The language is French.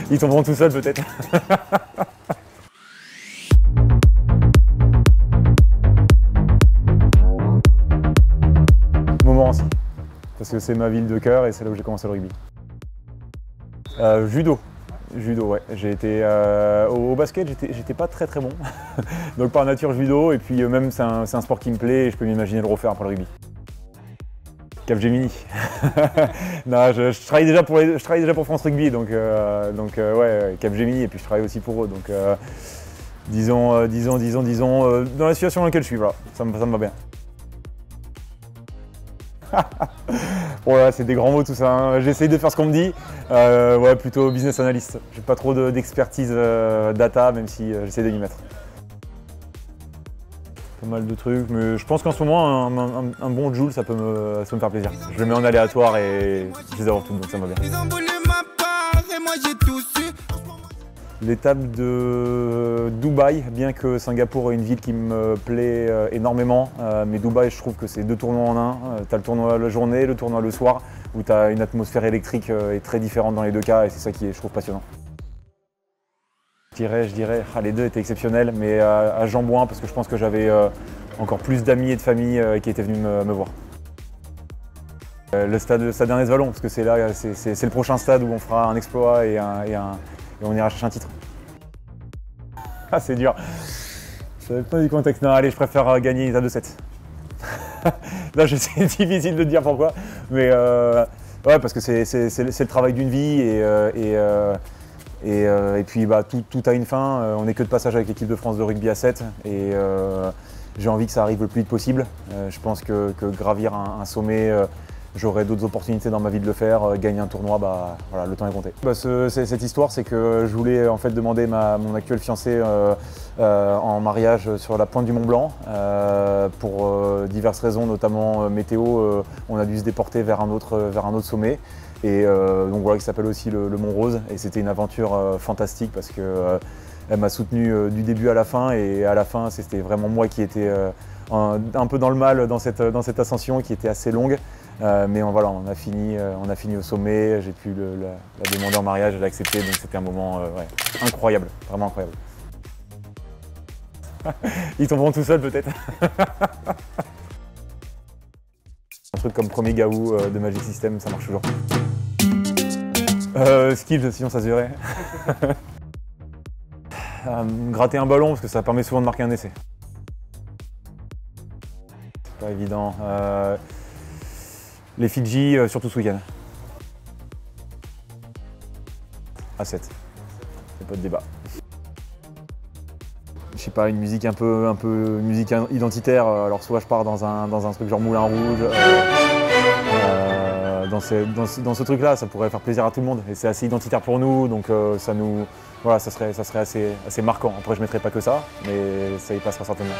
Ils tomberont tout seuls peut-être. Montmorency, parce que c'est ma ville de cœur et c'est là où j'ai commencé le rugby. Judo. Judo, ouais. J'ai été au basket, j'étais pas très bon. Donc par nature judo, et puis même c'est un sport qui me plaît et je peux m'imaginer le refaire après le rugby. Capgemini. Non, je travaille déjà pour France Rugby, donc ouais, Capgemini, et puis je travaille aussi pour eux. Donc disons, dans la situation dans laquelle je suis, voilà, ça me va bien. Bon là, c'est des grands mots tout ça, hein. J'essaye de faire ce qu'on me dit. Ouais, plutôt business analyst. J'ai pas trop d'expertise data, même si j'essaie de m'y mettre. Pas mal de trucs, mais je pense qu'en ce moment, un bon Joule, ça peut me faire plaisir. Je le mets en aléatoire et je les avoir toutes, donc ça me va bien. L'étape de Dubaï, bien que Singapour est une ville qui me plaît énormément, mais Dubaï, je trouve que c'est deux tournois en un. Tu as le tournoi la journée, le tournoi le soir, où tu as une atmosphère électrique et très différente dans les deux cas, et c'est ça qui est, je trouve, passionnant. Je dirais, les deux étaient exceptionnels, mais à Jean-Bouin, parce que je pense que j'avais encore plus d'amis et de familles qui étaient venus me voir. Le stade Ernest Vallon, parce que c'est là, c'est le prochain stade où on fera un exploit et on ira chercher un titre. Ah, c'est dur. Je savais pas du contexte. Non, allez, je préfère gagner une étape de 7. Là, c'est difficile de dire pourquoi, mais ouais, parce que c'est le travail d'une vie et puis bah, tout a une fin. On n'est que de passage avec l'équipe de France de rugby à 7 et j'ai envie que ça arrive le plus vite possible. Je pense que gravir un sommet, j'aurai d'autres opportunités dans ma vie de le faire. Gagner un tournoi, bah, voilà, le temps est compté. Bah, cette histoire, c'est que je voulais en fait demander mon actuelle fiancée en mariage sur la pointe du Mont Blanc. Pour diverses raisons, notamment météo, on a dû se déporter vers un autre sommet. Et donc voilà, qui s'appelle aussi le Mont Rose. Et c'était une aventure fantastique parce que elle m'a soutenu du début à la fin. Et à la fin, c'était vraiment moi qui étais un peu dans le mal dans cette ascension qui était assez longue. Mais voilà, on a fini au sommet. J'ai pu la demander en mariage, elle a accepté. Donc c'était un moment ouais, incroyable, vraiment incroyable. Ils tomberont tout seuls peut-être. Un truc comme premier Gaou de Magic System, ça marche toujours. Skills, sinon ça se verrait. Gratter un ballon, parce que ça permet souvent de marquer un essai. C'est pas évident. Les Fidji, surtout ce week-end. À 7. C'est pas de débat. Je sais pas, une musique un peu une musique identitaire. Alors soit je pars dans un truc genre Moulin Rouge. Dans ce truc-là, ça pourrait faire plaisir à tout le monde. Et c'est assez identitaire pour nous, donc voilà, ça serait assez marquant. Après, je ne mettrai pas que ça, mais ça y passera certainement.